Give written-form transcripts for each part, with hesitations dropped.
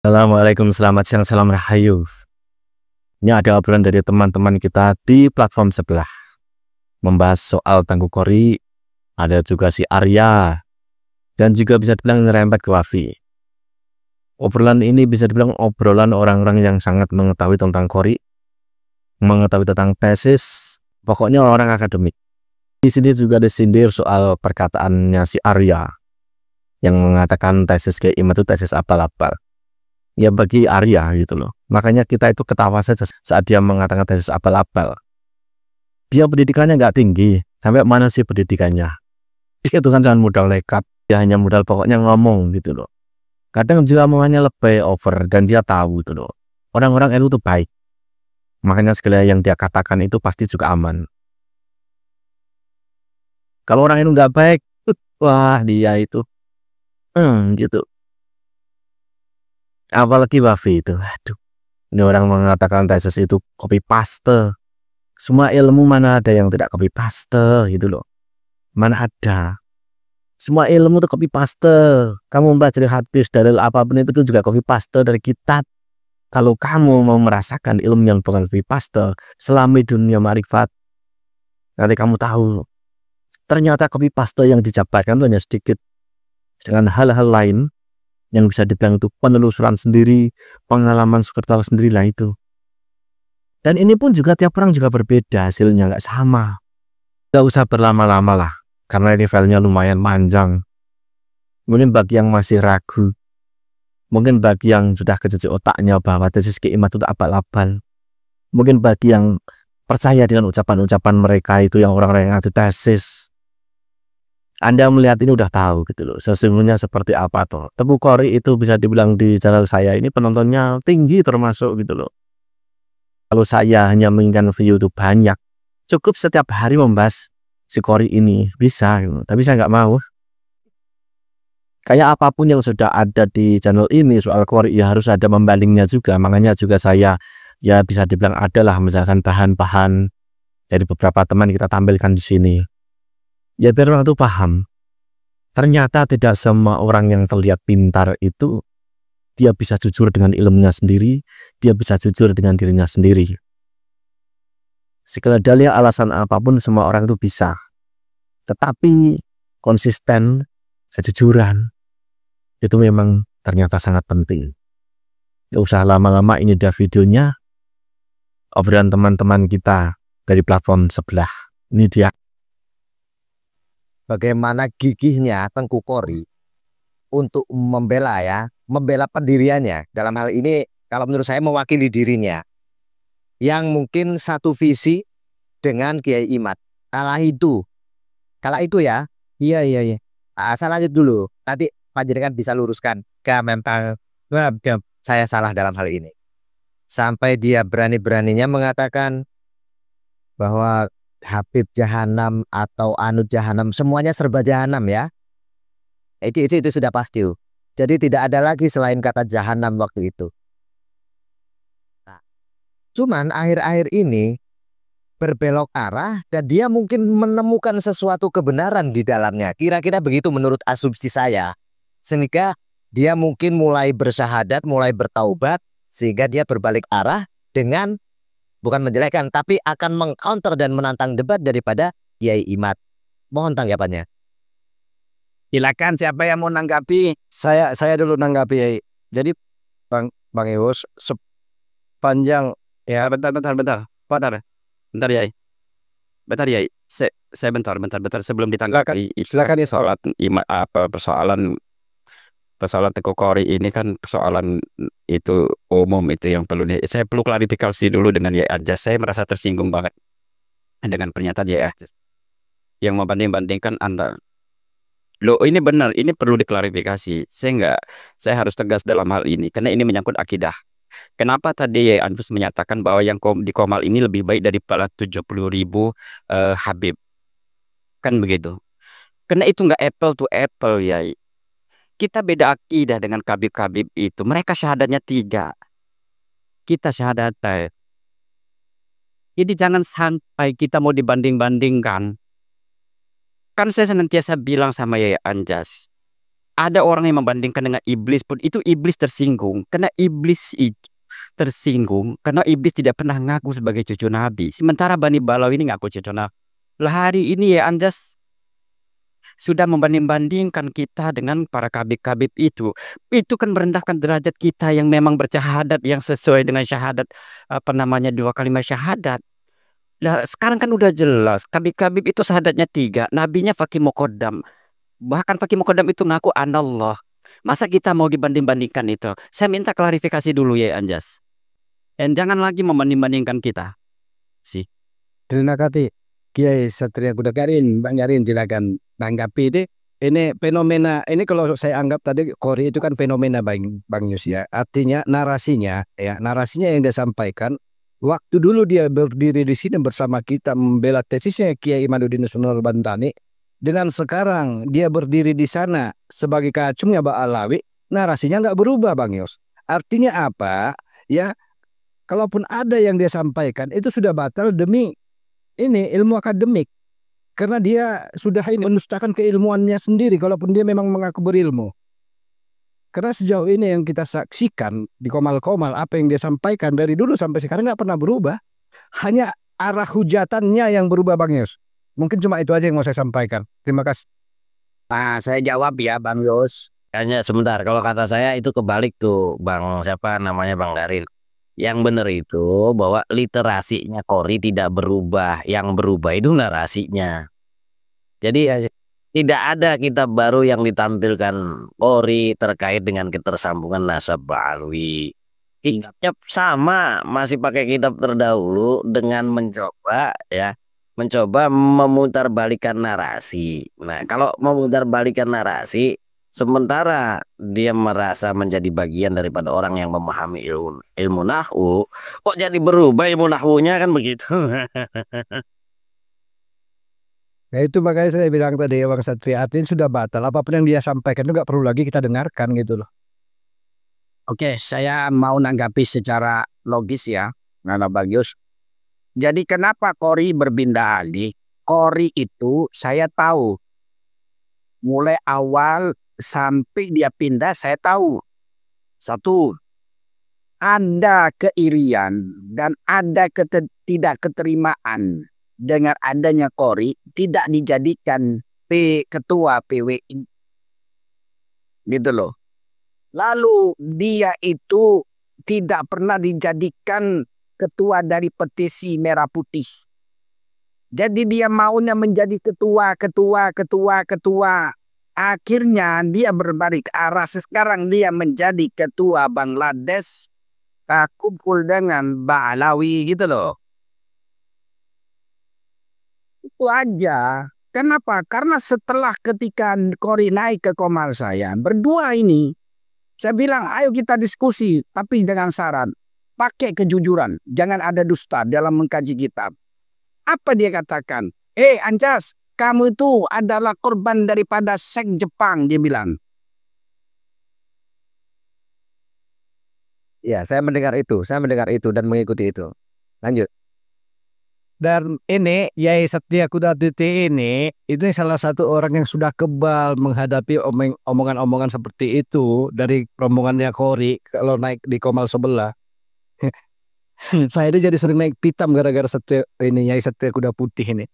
Assalamualaikum, selamat siang, salam rahayu. Ini ada obrolan dari teman-teman kita di platform sebelah. Membahas soal Tengku Kori, ada juga si Arya, dan juga bisa dibilang nyerempet ke Wafi. Obrolan ini bisa dibilang obrolan orang-orang yang sangat mengetahui tentang Kori, mengetahui tentang tesis, pokoknya orang akademik. Di sini juga disindir soal perkataannya si Arya, yang mengatakan tesis GIM itu tesis abal-abal. Ya bagi Arya gitu loh. Makanya kita itu ketawa saja saat dia mengatakan tesis abal-abal. Dia pendidikannya nggak tinggi. Sampai mana sih pendidikannya? Dia itu kan jangan modal nekat. Dia hanya modal pokoknya ngomong gitu loh. Kadang juga omongannya lebay over dan dia tahu gitu loh. Orang-orang itu tuh baik. Makanya segala yang dia katakan itu pasti juga aman. Kalau orang itu nggak baik, wah dia itu gitu. Apalagi Wafi itu, aduh. Ini orang mengatakan tesis itu copy paste. Semua ilmu mana ada yang tidak copy paste gitu loh. Mana ada. Semua ilmu itu copy paste. Kamu mempelajari hadis, dalil apapun itu juga copy paste dari kitab. Kalau kamu mau merasakan ilmu yang bukan copy paste, selama dunia marifat, nanti kamu tahu. Ternyata copy paste yang dijabarkan itu hanya sedikit. Dengan hal-hal lain yang bisa dibilang itu penelusuran sendiri, pengalaman sekitar sendiri lah itu. Dan ini pun juga tiap orang juga berbeda, hasilnya nggak sama. Nggak usah berlama-lama lah, karena ini filenya lumayan panjang. Mungkin bagi yang masih ragu, mungkin bagi yang sudah kecuci otaknya bahwa tesis GIM itu abal-abal, mungkin bagi yang percaya dengan ucapan-ucapan mereka itu yang orang-orang yang anti tesis, Anda melihat ini udah tahu gitu loh, sesungguhnya seperti apa tuh. Tengku Kori itu bisa dibilang di channel saya ini penontonnya tinggi termasuk gitu loh. Kalau saya hanya menginginkan view itu banyak, cukup setiap hari membahas si Kori ini, bisa gitu. Tapi saya nggak mau. Kayak apapun yang sudah ada di channel ini soal Kori ya harus ada membandingnya juga. Makanya juga saya ya bisa dibilang adalah misalkan bahan-bahan dari beberapa teman kita tampilkan di sini. Ya biar orang itu paham. Ternyata tidak semua orang yang terlihat pintar itu dia bisa jujur dengan ilmunya sendiri, dia bisa jujur dengan dirinya sendiri. Segala dalih alasan apapun semua orang itu bisa. Tetapi konsisten, kejujuran itu memang ternyata sangat penting. Gak usah lama-lama, ini udah videonya. Obrolan teman-teman kita dari platform sebelah. Ini dia. Bagaimana gigihnya Tengku Kori untuk membela pendiriannya. Dalam hal ini kalau menurut saya mewakili dirinya yang mungkin satu visi dengan Kiai Imad. Kala itu ya. Iya. Saya lanjut dulu. Nanti Panjenengan bisa luruskan saya salah dalam hal ini. Sampai dia berani-beraninya mengatakan bahwa Habib Jahanam atau Anut Jahanam semuanya serba Jahanam ya. Itu sudah pasti. Jadi tidak ada lagi selain kata Jahanam waktu itu. Nah, cuman akhir-akhir ini berbelok arah dan dia mungkin menemukan sesuatu kebenaran di dalamnya. Kira-kira begitu menurut asumsi saya. Sehingga dia mungkin mulai bersyahadat, mulai bertaubat, sehingga dia berbalik arah dengan bukan menjelekkan, tapi akan mengcounter dan menantang debat daripada Kiai Imad. Mohon tanggapannya. Silakan, siapa yang mau nanggapi? Saya dulu nanggapi, Yai. Jadi Bang Eus, sepanjang ya bentar Yai. Bentar Yai. Saya bentar sebelum ditanggapi. Silakan ya, persoalan Tengku Kori ini kan persoalan itu umum, itu yang perlu saya perlu klarifikasi dulu dengan Yai Anjas. Saya merasa tersinggung banget dengan pernyataan Yai Anjas yang membanding-bandingkan antara loh, ini benar, ini perlu diklarifikasi. Saya harus tegas dalam hal ini karena ini menyangkut akidah. Kenapa tadi Yai Anjas menyatakan bahwa yang di Komal ini lebih baik daripada 70.000 Habib? Kan begitu. Karena itu nggak apple to apple, Yai. Kita beda akidah dengan Habib-Habib itu. Mereka syahadatnya 3. Kita syahadatnya. Jadi jangan sampai kita mau dibanding-bandingkan. Kan saya senantiasa bilang sama Yai Anjas, ada orang yang membandingkan dengan iblis pun itu iblis tersinggung karena iblis itu tersinggung karena iblis tidak pernah ngaku sebagai cucu Nabi. Sementara Bani Balawi ini ngaku cucu Nabi. Lah hari ini ya Anjas sudah membanding-bandingkan kita dengan para kabib-kabib itu. Itu kan merendahkan derajat kita yang memang bersyahadat yang sesuai dengan syahadat apa namanya 2 kalimat syahadat. Lah sekarang kan udah jelas kabib-kabib itu syahadatnya 3, nabinya Fakih Muqaddam. Bahkan Fakih Muqaddam itu ngaku anallah. Masa kita mau dibanding-bandingkan itu? Saya minta klarifikasi dulu ya Anjas. Dan jangan lagi membanding-bandingkan kita. Sih. Terima kasih Kiai Satria Kuda Garin, Bang Garin silakan tanggapi ini. Ini fenomena ini kalau saya anggap tadi Qori itu kan fenomena Bang Yus ya. Artinya narasinya yang dia sampaikan waktu dulu dia berdiri di sini bersama kita membela tesisnya Kiai Imaduddin Sunan Bantani, dengan sekarang dia berdiri di sana sebagai kacungnya Mbak Alawi, narasinya nggak berubah Bang Yus. Artinya apa? Ya, kalaupun ada yang dia sampaikan itu sudah batal demi ini ilmu akademik. Karena dia sudah ini mendustakan keilmuannya sendiri kalaupun dia memang mengaku berilmu. Karena sejauh ini yang kita saksikan di Komal-Komal apa yang dia sampaikan dari dulu sampai sekarang nggak pernah berubah. Hanya arah hujatannya yang berubah Bang Yus. Mungkin cuma itu aja yang mau saya sampaikan. Terima kasih. Nah, saya jawab ya Bang Yus. Hanya sebentar, kalau kata saya itu kebalik tuh Bang, siapa namanya Bang Garin. Yang benar itu bahwa literasinya Qori tidak berubah, yang berubah itu narasinya. Jadi tidak ada kitab baru yang ditampilkan Qori terkait dengan ketersambungan nasab Ba'alwi. Kitabnya sama, masih pakai kitab terdahulu dengan mencoba memutarbalikkan narasi. Nah, kalau memutarbalikkan narasi, sementara dia merasa menjadi bagian daripada orang yang memahami ilmu nahwu, kok jadi berubah ilmu nahwunya kan begitu. Nah itu makanya saya bilang tadi Bang Satria, artinya sudah batal. Apapun yang dia sampaikan itu nggak perlu lagi kita dengarkan gitu loh. Oke, saya mau nanggapi secara logis ya, Nana Bagius. Jadi kenapa Qori berpindah alih? Qori itu saya tahu. Mulai awal sampai dia pindah saya tahu. Satu, ada keirian dan ada tidak keterimaan dengan adanya Qori tidak dijadikan ketua PWI. Gitu loh. Lalu dia itu tidak pernah dijadikan ketua dari petisi Merah Putih. Jadi dia maunya menjadi ketua. Akhirnya dia berbalik arah. Sekarang dia menjadi ketua Bangladesh. Kumpul dengan Ba'alawi gitu loh. Itu aja. Kenapa? Karena setelah ketika Qori naik ke Komal saya, berdua ini, saya bilang ayo kita diskusi. Tapi dengan syarat, pakai kejujuran. Jangan ada dusta dalam mengkaji kitab. Apa dia katakan? Anjas, kamu itu adalah korban daripada seks Jepang, dia bilang. Ya, saya mendengar itu dan mengikuti itu. Lanjut. Dan ini Yai Satria Kuda ini salah satu orang yang sudah kebal menghadapi omongan-omongan seperti itu dari rombongannya Qori kalau naik di Komal sebelah. Saya itu jadi sering naik pitam gara-gara Yai Satria Kuda Putih ini.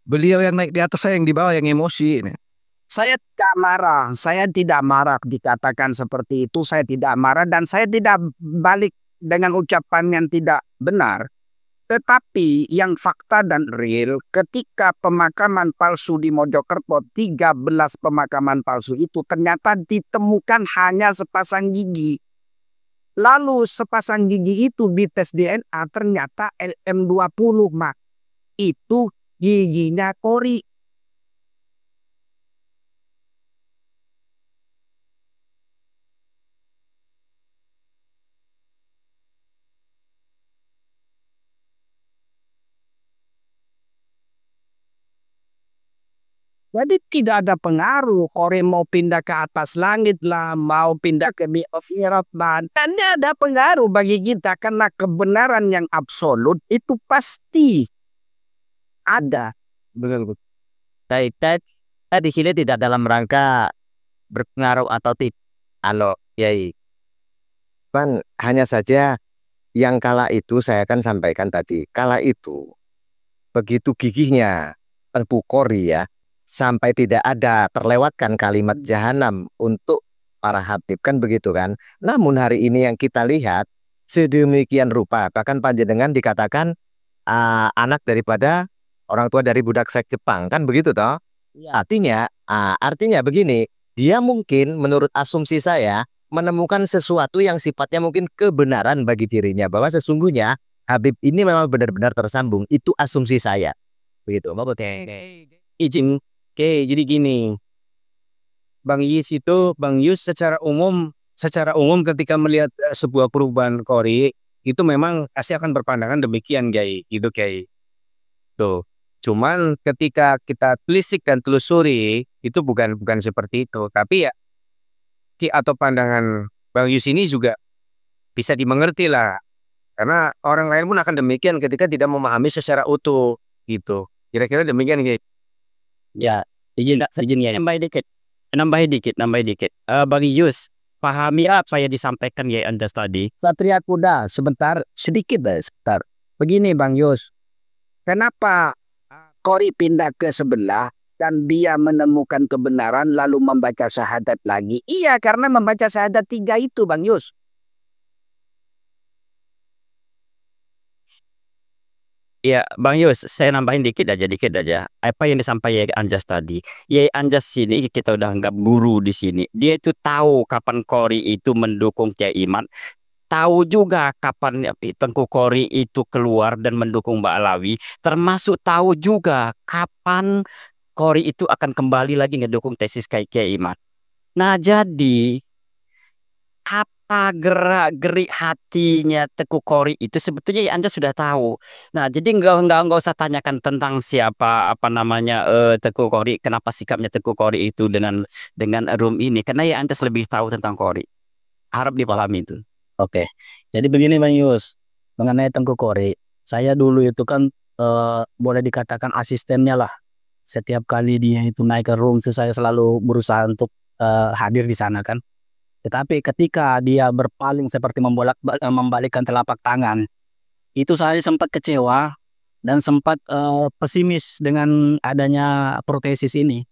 Beliau yang naik di atas, saya yang di bawah yang emosi ini. Saya tidak marah dikatakan seperti itu, saya tidak marah dan saya tidak balik dengan ucapan yang tidak benar. Tetapi yang fakta dan real, ketika pemakaman palsu di Mojokerto, 13 pemakaman palsu itu ternyata ditemukan hanya sepasang gigi. Lalu sepasang gigi itu dites DNA ternyata LM20, Mak. Itu giginya Qori. Jadi tidak ada pengaruh. Qori mau pindah ke atas langit lah, mau pindah ke Mi'ofirat lah. Dan tidak ada pengaruh bagi kita karena kebenaran yang absolut itu pasti ada. Betul. Saya di sini tidak dalam rangka berpengaruh atau tidak? Halo, Yai. Kan hanya saja yang kala itu saya kan sampaikan tadi, kala itu begitu gigihnya Tengku Kori ya, sampai tidak ada terlewatkan kalimat jahanam untuk para habib kan begitu kan. Namun hari ini yang kita lihat sedemikian rupa, bahkan panjenengan dikatakan anak daripada orang tua dari budak seks Jepang kan begitu toh. Artinya begini, dia mungkin menurut asumsi saya menemukan sesuatu yang sifatnya mungkin kebenaran bagi dirinya bahwa sesungguhnya Habib ini memang benar-benar tersambung. Itu asumsi saya. Begitu. Izin, oke, jadi gini, Bang Yus secara umum ketika melihat sebuah perubahan Kori itu memang pasti akan berpandangan demikian, Kiai, gitu Kiai. Tuh. Cuman ketika kita telisik dan telusuri itu bukan seperti itu, tapi ya atau pandangan Bang Yus ini juga bisa dimengerti lah. Karena orang lain pun akan demikian ketika tidak memahami secara utuh gitu. Kira-kira demikian Kiai. Ya, izin ya, nambahin dikit. Bang Yus, pahami apa yang disampaikan ya Anda tadi? Satria Kuda, sebentar, sedikit deh, sebentar. Begini Bang Yus, kenapa Kori pindah ke sebelah dan dia menemukan kebenaran lalu membaca syahadat lagi? Iya, karena membaca syahadat 3 itu Bang Yus. Ya, Bang Yus, saya nambahin dikit aja. Apa yang disampaikan Anjas tadi. Ya, Anjas sini kita udah anggap guru di sini. Dia itu tahu kapan Kori itu mendukung Kiai Iman. Tahu juga kapan Tengku Kori itu keluar dan mendukung Mbak Alawi. Termasuk tahu juga kapan Kori itu akan kembali lagi ngedukung tesis Kiai Iman. Nah, jadi apa gerak-gerik hatinya Tengku Kori itu sebetulnya ya Anda sudah tahu. Nah, jadi nggak usah tanyakan tentang siapa Tengku Kori, kenapa sikapnya Tengku Kori itu dengan room ini, karena ya Anda lebih tahu tentang Kori. Harap dipahami itu. Oke, jadi begini Bang Yus, mengenai Tengku Kori, saya dulu itu kan boleh dikatakan asistennya lah. Setiap kali dia itu naik ke room itu saya selalu berusaha untuk hadir di sana kan. Tetapi ketika dia berpaling seperti membalikkan telapak tangan, itu saya sempat kecewa dan sempat pesimis dengan adanya protesis ini.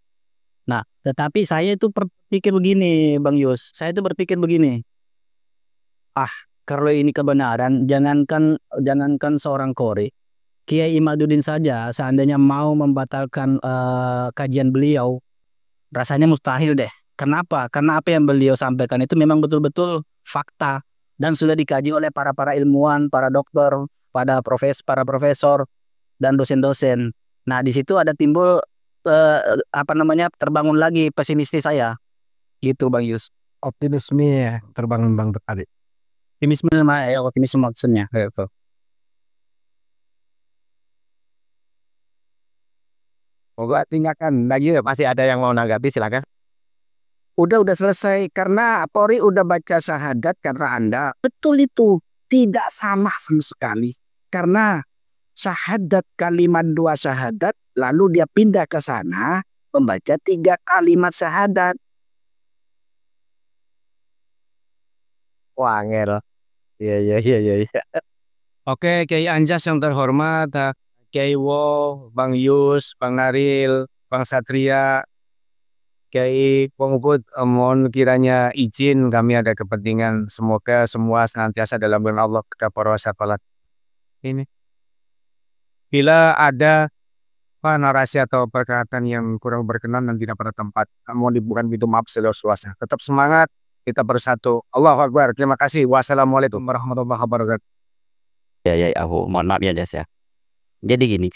Nah, tetapi saya itu berpikir begini, Bang Yus. Saya itu berpikir begini. Kalau ini kebenaran, jangankan seorang Kori, Kiai Imaduddin saja seandainya mau membatalkan kajian beliau, rasanya mustahil deh. Kenapa? Karena apa yang beliau sampaikan itu memang betul-betul fakta dan sudah dikaji oleh para ilmuwan, para dokter, para profesor dan dosen-dosen. Nah, di situ ada timbul terbangun lagi pesimistis saya. Gitu Bang Yus. Optimisme ya terbangun Bang Adik. Optimisme maksudnya. Moga tinggalkan lagi, masih ada yang mau nanggapi, silakan. Udah selesai karena Kori udah baca syahadat karena Anda. Betul itu. Tidak sama sekali. Karena syahadat kalimat 2 syahadat lalu dia pindah ke sana membaca 3 kalimat syahadat. Wah, angel. Iya. Oke, Kiai Anjas yang terhormat, Kiai Wo, Bang Yus, Bang Naril, Bang Satria, Kiai Pongput, mohon kiranya izin kami ada kepentingan, semoga semua senantiasa dalam lindungan Allah kepada ini. Bila ada narasi atau perkataan yang kurang berkenan dan tidak pada tempat, mohon dibukakan pintu maaf seluas-luasnya. Tetap semangat, kita bersatu. Allahu Akbar. Terima kasih. Wassalamualaikum warahmatullahi wabarakatuh. Ya, aku mohon maaf ya Jas ya. Jadi gini,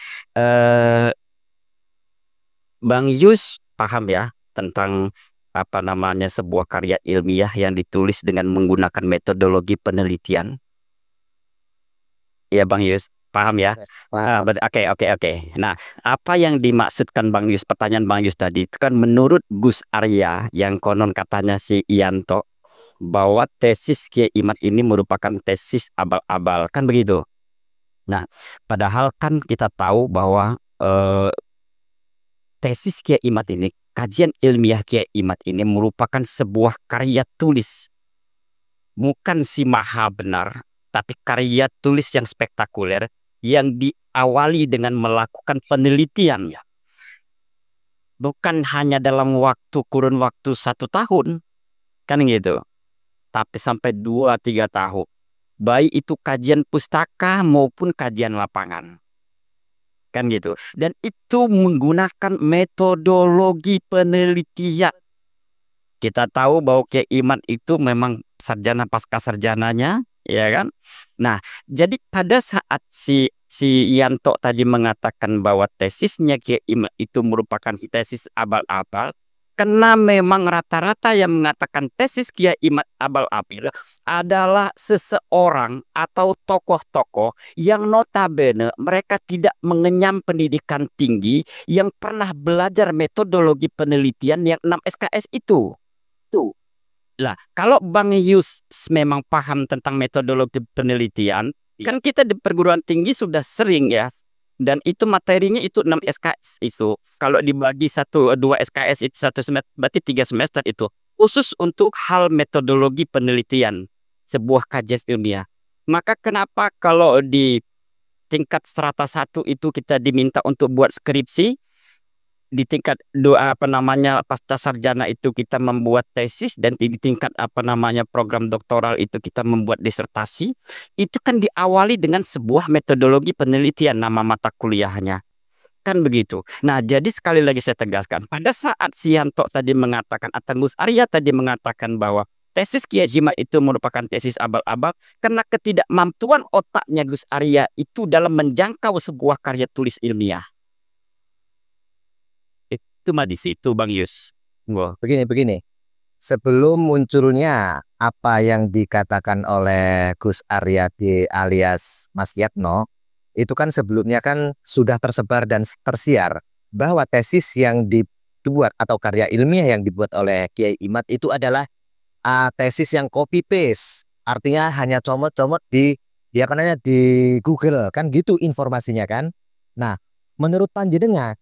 Bang Yus paham ya tentang sebuah karya ilmiah yang ditulis dengan menggunakan metodologi penelitian. Ya Bang Yus, paham ya? Oke. Nah, apa yang dimaksudkan Bang Yus, pertanyaan Bang Yus tadi itu kan menurut Gus Arya yang konon katanya si Yanto bahwa tesis Kiai Iman ini merupakan tesis abal-abal, kan begitu? Nah, padahal kan kita tahu bahwa tesis Kiai Iman ini kajian ilmiah Kiai Imad ini merupakan sebuah karya tulis. Bukan si maha benar, tapi karya tulis yang spektakuler yang diawali dengan melakukan penelitian. Bukan hanya dalam kurun waktu 1 tahun, kan gitu. Tapi sampai 2-3 tahun. Baik itu kajian pustaka maupun kajian lapangan. Kan gitu. Dan itu menggunakan metodologi penelitian. Kita tahu bahwa Kiai Imad itu memang sarjana pasca sarjananya, ya kan? Nah, jadi pada saat si Yanto tadi mengatakan bahwa tesisnya Kiai Imad itu merupakan tesis abal-abal, karena memang rata-rata yang mengatakan tesis Kiai Imad abal-abal adalah seseorang atau tokoh-tokoh yang notabene mereka tidak mengenyam pendidikan tinggi yang pernah belajar metodologi penelitian yang 6 SKS itu. Lah, kalau Bang Yus memang paham tentang metodologi penelitian, kan kita di perguruan tinggi sudah sering ya, dan itu materinya itu 6 SKS itu. Kalau dibagi 1-2 SKS itu 1 semester, berarti 3 semester itu. Khusus untuk hal metodologi penelitian, sebuah kajian ilmiah. Maka kenapa kalau di tingkat strata 1 itu kita diminta untuk buat skripsi, di tingkat pasca sarjana itu kita membuat tesis, dan di tingkat program doktoral itu kita membuat disertasi, itu kan diawali dengan sebuah metodologi penelitian nama mata kuliahnya. Kan begitu. Nah, jadi sekali lagi saya tegaskan, pada saat Yanto tadi mengatakan atau Gus Arya tadi mengatakan bahwa tesis Kiai Imad itu merupakan tesis abal-abal karena ketidakmampuan otaknya Gus Arya itu dalam menjangkau sebuah karya tulis ilmiah. Itu mah di situ Bang Yus. Begini. Sebelum munculnya apa yang dikatakan oleh Gus Aryadi alias Mas Yatno, itu kan sebelumnya kan sudah tersebar dan tersiar bahwa tesis yang dibuat atau karya ilmiah yang dibuat oleh Kiai Imad itu adalah tesis yang copy paste. Artinya hanya comot-comot di Google kan gitu informasinya kan. Nah, menurut panjenengan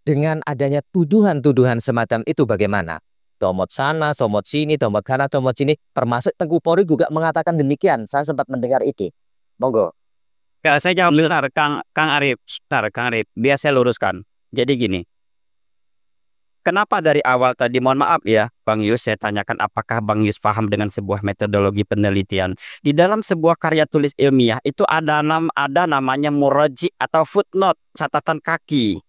dengan adanya tuduhan-tuduhan semacam itu bagaimana? Comot sana, comot sini, comot sana, comot sini. Termasuk Tengku Polri juga mengatakan demikian. Saya sempat mendengar itu. Monggo. Saya jawab dulu, Kang Arif. Kang Arif, biar saya luruskan. Jadi gini. Kenapa dari awal tadi, mohon maaf ya Bang Yus, saya tanyakan apakah Bang Yus paham dengan sebuah metodologi penelitian. Di dalam sebuah karya tulis ilmiah itu ada namanya muraji atau footnote, catatan kaki.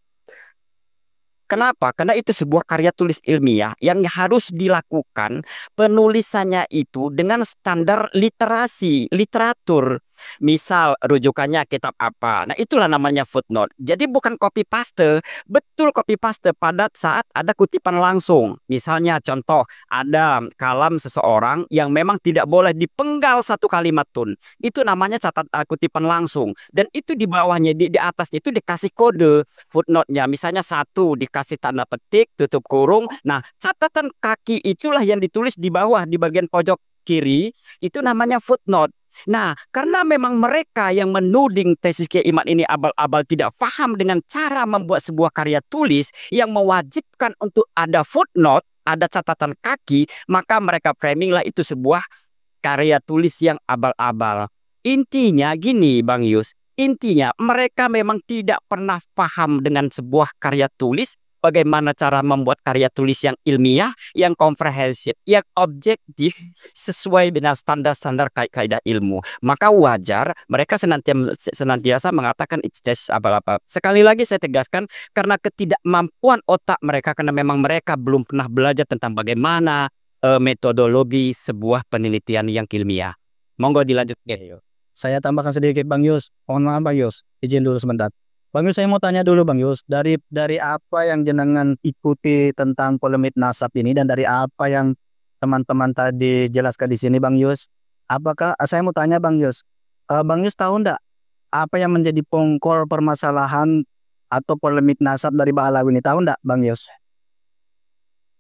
Kenapa? Karena itu sebuah karya tulis ilmiah yang harus dilakukan penulisannya itu dengan standar literatur. Misal rujukannya kitab apa. Nah, itulah namanya footnote. Jadi bukan copy paste. Betul copy paste pada saat ada kutipan langsung. Misalnya contoh, ada kalam seseorang yang memang tidak boleh dipenggal satu kalimat pun. Itu namanya kutipan langsung. Dan itu di bawahnya, di atasnya itu dikasih kode footnote-nya. Misalnya 1 dikasih tanda petik, tutup kurung. Nah, catatan kaki itulah yang ditulis di bawah, di bagian pojok kiri, itu namanya footnote. Nah, karena memang mereka yang menuding tesis Kiai Imad ini abal-abal tidak paham dengan cara membuat sebuah karya tulis yang mewajibkan untuk ada footnote, ada catatan kaki, maka mereka framing lah itu sebuah karya tulis yang abal-abal. Intinya gini Bang Yus, intinya mereka memang tidak pernah paham dengan sebuah karya tulis, bagaimana cara membuat karya tulis yang ilmiah, yang komprehensif, yang objektif, sesuai dengan standar-standar kaidah ilmu. Maka wajar mereka senantiasa mengatakan itu tesis abal-abal. Sekali lagi saya tegaskan, karena ketidakmampuan otak mereka, karena memang mereka belum pernah belajar tentang bagaimana metodologi sebuah penelitian yang ilmiah. Monggo dilanjut. Saya tambahkan sedikit Bang Yus. Mohon maaf Bang Yus, izin dulu sebentar. Bang Yus, saya mau tanya dulu Bang Yus, dari apa yang jenengan ikuti tentang polemik nasab ini dan dari apa yang teman-teman tadi jelaskan di sini Bang Yus, apakah saya mau tanya Bang Yus, Bang Yus tahu enggak apa yang menjadi pokok permasalahan atau polemik nasab dari Ba'alawi ini, tahu enggak Bang Yus?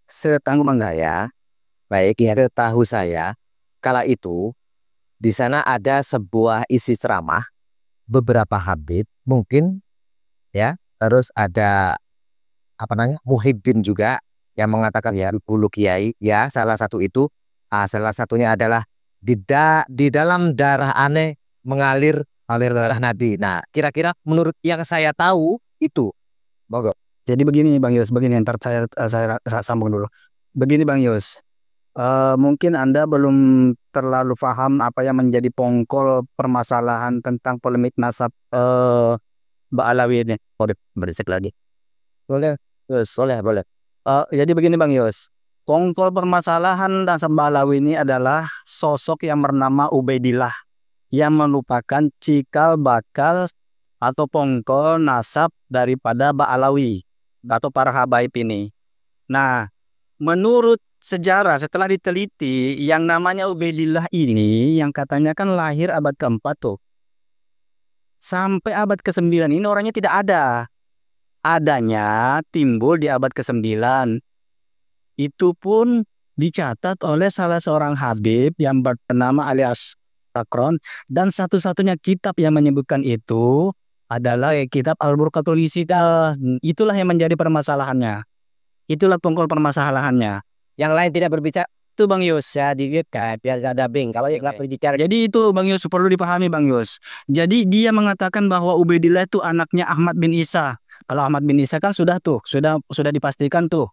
Setahu saya, baik ya, tahu saya, kala itu di sana ada sebuah isi ceramah beberapa habib mungkin ya, terus ada Muhibbin juga yang mengatakan ya bulu kiai ya salah satu itu salah satunya adalah di dalam darah aneh mengalir darah Nabi. Nah, kira-kira menurut yang saya tahu itu. Monggo. Jadi begini Bang Yus, begini ntar saya sambung dulu. Begini Bang Yus, mungkin Anda belum terlalu paham apa yang menjadi pongkol permasalahan tentang polemik nasab Mbak Alawi ini. Berisik lagi. Boleh. Yus, boleh. Jadi begini Bang Yus, pongkol permasalahan nasab Mbak Alawi ini adalah sosok yang bernama Ubaidillah yang merupakan cikal bakal atau pongkol nasab daripada Mbak Alawi atau para habaib ini. Nah, menurut sejarah setelah diteliti yang namanya Ubaidillah ini yang katanya kan lahir abad ke-4 tuh. Sampai abad ke-9 ini orangnya tidak ada. Adanya timbul di abad ke-9. Itu pun dicatat oleh salah seorang habib yang bernama alias Sakron, dan satu-satunya kitab yang menyebutkan itu adalah kitab Al-Burqatul Isidah. Itulah yang menjadi permasalahannya. Itulah pongkol permasalahannya. Yang lain tidak berbicara Itu Bang Yus. ya dikit kayak biar ada bing. Kalau yang nggak berbicara Jadi itu Bang Yus perlu dipahami Bang Yus. Jadi dia mengatakan bahwa Ubaidillah itu anaknya Ahmad bin Isa. Kalau Ahmad bin Isa kan sudah dipastikan tuh.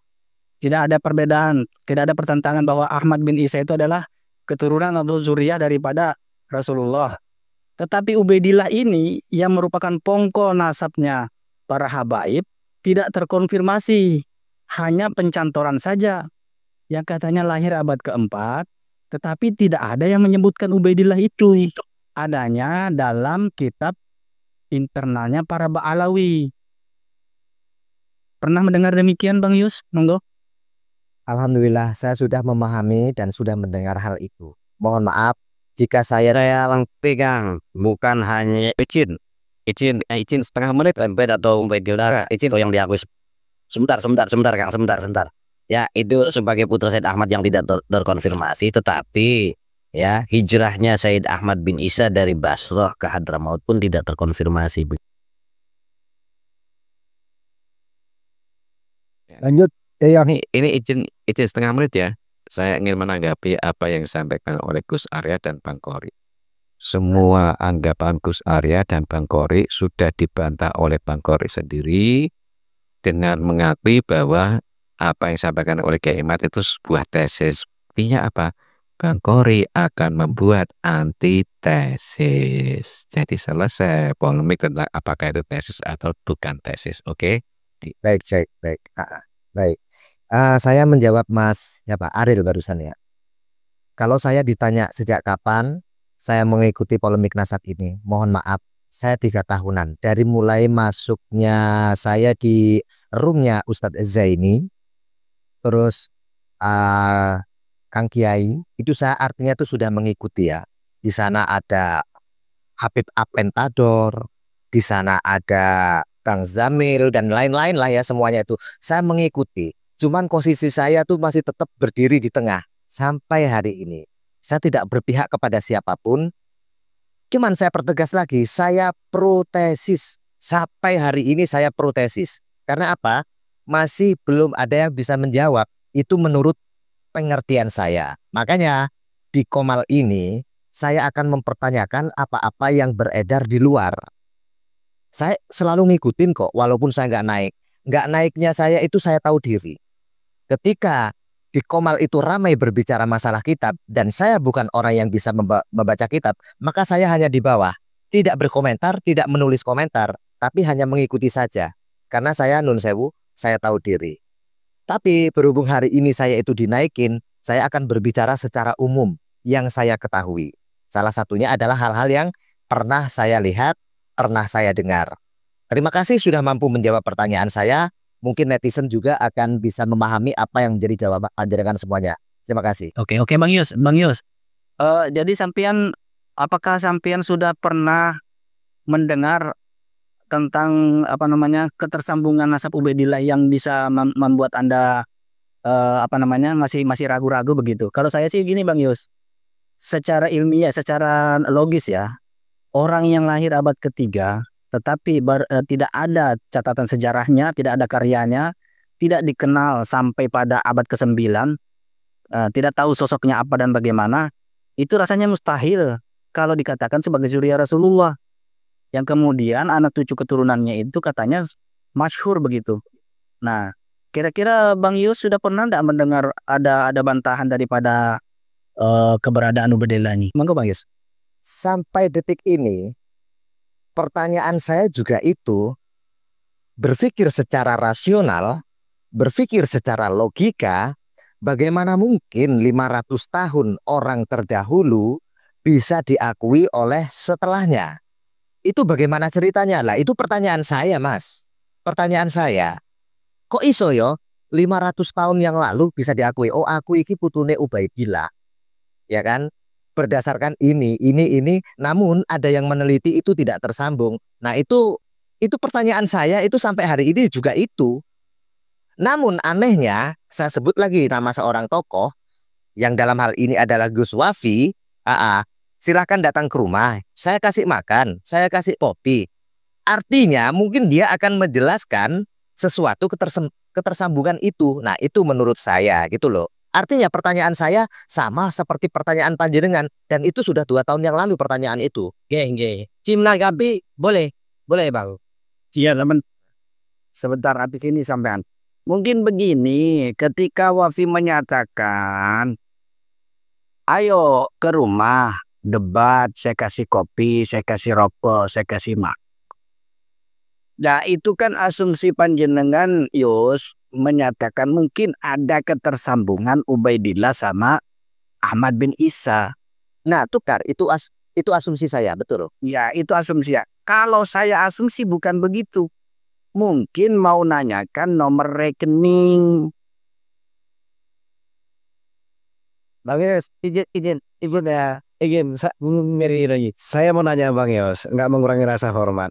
Tidak ada perbedaan, tidak ada pertentangan bahwa Ahmad bin Isa itu adalah keturunan atau zuriyah daripada Rasulullah. Tetapi Ubaidillah ini yang merupakan pongkol nasabnya para habaib tidak terkonfirmasi. Hanya pencantoran saja yang katanya lahir abad ke-4, tetapi tidak ada yang menyebutkan Ubaidillah itu. Adanya dalam kitab internalnya para Ba'alawi. Pernah mendengar demikian Bang Yus? Monggo. Alhamdulillah saya sudah memahami dan sudah mendengar hal itu. Mohon maaf jika saya pegang bukan hanya izin setengah menit atau Ubaidillah izin yang dihapus. Sebentar Kang, sebentar. Ya, itu sebagai putra Said Ahmad yang tidak terkonfirmasi, tetapi ya hijrahnya Said Ahmad bin Isa dari Basrah ke Hadramaut pun tidak terkonfirmasi. Lanjut. Ini izin setengah menit ya. Saya ingin menanggapi apa yang disampaikan oleh Gus Arya dan Bang Qori. Semua anggapan Gus Arya dan Bang Qori sudah dibantah oleh Bang Qori sendiri dengan mengakui bahwa apa yang disampaikan oleh Kiai Imad itu sebuah tesis. Artinya apa? Bang Qori akan membuat antitesis. Jadi selesai polemik tentang apakah itu tesis atau bukan tesis. Oke? baik. Baik. Saya menjawab Mas Aril barusan ya. Kalau saya ditanya sejak kapan saya mengikuti polemik nasab ini, mohon maaf, saya 3 tahunan. Dari mulai masuknya saya di roomnya Ustadz Zaini, terus Kang Kiai, itu saya artinya itu sudah mengikuti ya. Di sana ada Habib Apentador, di sana ada Bang Zamil dan lain-lain lah ya, semuanya itu saya mengikuti. Cuman posisi saya tuh masih tetap berdiri di tengah sampai hari ini. Saya tidak berpihak kepada siapapun. Cuman saya pertegas lagi, saya protesis. Sampai hari ini saya protesis. Karena apa? Masih belum ada yang bisa menjawab. Itu menurut pengertian saya. Makanya di Qomal ini saya akan mempertanyakan apa-apa yang beredar di luar. Saya selalu ngikutin kok, walaupun saya nggak naik. Nggak naiknya saya itu saya tahu diri. Ketika di Qomal itu ramai berbicara masalah kitab, dan saya bukan orang yang bisa membaca kitab, maka saya hanya di bawah. Tidak berkomentar, tidak menulis komentar, tapi hanya mengikuti saja. Karena saya nun sewu, saya tahu diri. Tapi berhubung hari ini saya itu dinaikin, saya akan berbicara secara umum yang saya ketahui. Salah satunya adalah hal-hal yang pernah saya lihat, pernah saya dengar. Terima kasih sudah mampu menjawab pertanyaan saya. Mungkin netizen juga akan bisa memahami apa yang menjadi jawaban panjenengan semuanya. Terima kasih. Oke, Bang Yus. Jadi apakah sampean sudah pernah mendengar tentang ketersambungan nasab Ubaidillah yang bisa membuat Anda masih ragu-ragu begitu? Kalau saya sih gini Bang Yus, secara ilmiah, secara logis ya, orang yang lahir abad ke-3 tetapi tidak ada catatan sejarahnya, tidak ada karyanya, tidak dikenal sampai pada abad ke-9, tidak tahu sosoknya apa dan bagaimana, itu rasanya mustahil kalau dikatakan sebagai zuriat Rasulullah. Yang kemudian anak cucu keturunannya itu katanya masyhur begitu. Nah, kira-kira Bang Yus sudah pernah tidak mendengar ada bantahan daripada keberadaan Ubaidillah ini? Monggo Bang Yus. Sampai detik ini, pertanyaan saya juga itu berpikir secara rasional, berpikir secara logika, bagaimana mungkin 500 tahun orang terdahulu bisa diakui oleh setelahnya? Itu bagaimana ceritanya? Lah itu pertanyaan saya, Mas. Pertanyaan saya. Kok iso yo 500 tahun yang lalu bisa diakui? Oh, aku iki putune Ubaidillah. Ya kan? Berdasarkan ini, namun ada yang meneliti itu tidak tersambung. Nah, itu pertanyaan saya itu sampai hari ini juga itu. Namun anehnya, saya sebut lagi nama seorang tokoh yang dalam hal ini adalah Gus Wafi. Silahkan datang ke rumah, saya kasih makan, saya kasih kopi. Artinya mungkin dia akan menjelaskan sesuatu ketersambungan itu. Nah, itu menurut saya gitu loh. Artinya pertanyaan saya sama seperti pertanyaan panjenengan, dan itu sudah 2 tahun yang lalu pertanyaan itu. Nggih. Menanggapi boleh Bang. Iya teman, sebentar habis ini sampean. Mungkin begini, ketika Wafi menyatakan, ayo ke rumah, debat, saya kasih kopi, saya kasih rokok, saya kasih mak. Nah itu kan asumsi panjenengan Yus menyatakan mungkin ada ketersambungan Ubaidillah sama Ahmad bin Isa. Nah, tukar itu asumsi saya, betul. Ya itu asumsi ya. Kalau saya asumsi bukan begitu. Mungkin mau nanyakan nomor rekening. Bang Yos, izin saya mau nanya Bang Yos, nggak mengurangi rasa hormat.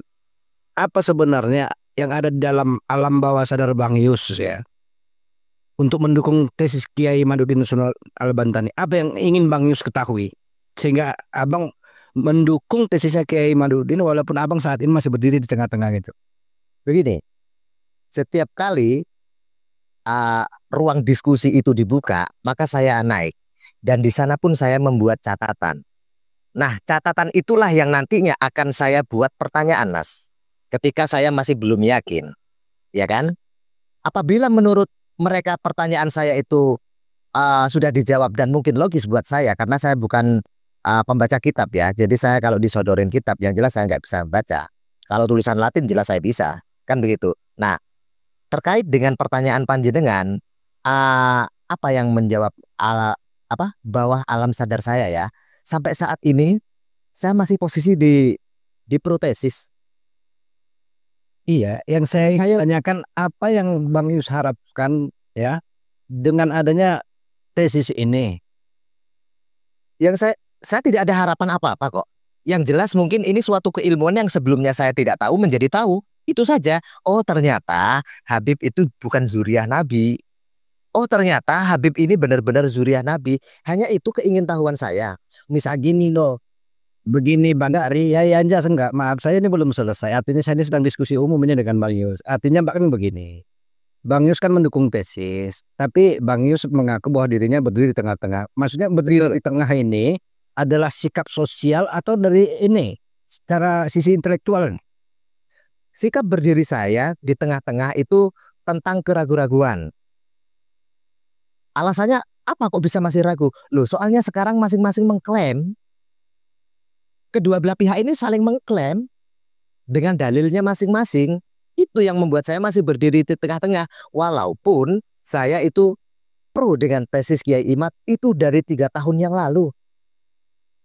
Apa sebenarnya yang ada di dalam alam bawah sadar Bang Yus ya untuk mendukung tesis Kiai Madudin Al-Bantani? Apa yang ingin Bang Yus ketahui sehingga abang mendukung tesisnya Kiai Madudin walaupun abang saat ini masih berdiri di tengah-tengah gitu? Begini, setiap kali ruang diskusi itu dibuka, maka saya naik. Dan di sana pun saya membuat catatan. Nah, catatan itulah yang nantinya akan saya buat pertanyaan, Mas. Ketika saya masih belum yakin. Ya kan? Apabila menurut mereka pertanyaan saya itu sudah dijawab dan mungkin logis buat saya. Karena saya bukan pembaca kitab ya. Jadi saya kalau disodorin kitab yang jelas saya nggak bisa baca. Kalau tulisan Latin jelas saya bisa. Kan begitu. Nah, terkait dengan pertanyaan panjenengan, apa yang menjawab bawah alam sadar saya ya, sampai saat ini saya masih posisi di protesis. Iya, yang saya tanyakan apa yang Bang Yus harapkan ya dengan adanya tesis ini. Yang saya tidak ada harapan apa-apa kok. Yang jelas mungkin ini suatu keilmuan yang sebelumnya saya tidak tahu menjadi tahu. Itu saja. Oh, ternyata Habib itu bukan zuriat Nabi. Oh, ternyata Habib ini benar-benar zuriat Nabi. Hanya itu keingintahuan saya. Misal gini loh. Begini Bang Dari, ya Anjas enggak. Maaf, saya ini belum selesai. Artinya saya ini sedang diskusi umum ini dengan Bang Yus. Artinya Bang begini. Bang Yus kan mendukung tesis. Tapi Bang Yus mengaku bahwa dirinya berdiri di tengah-tengah. Maksudnya berdiri di tengah ini adalah sikap sosial atau dari ini secara sisi intelektual? Sikap berdiri saya di tengah-tengah itu tentang keraguan-raguan. Alasannya apa kok bisa masih ragu? Loh, soalnya sekarang masing-masing mengklaim. Kedua belah pihak ini saling mengklaim dengan dalilnya masing-masing. Itu yang membuat saya masih berdiri di tengah-tengah. Walaupun saya itu pro dengan tesis Kiai Imad itu dari 3 tahun yang lalu.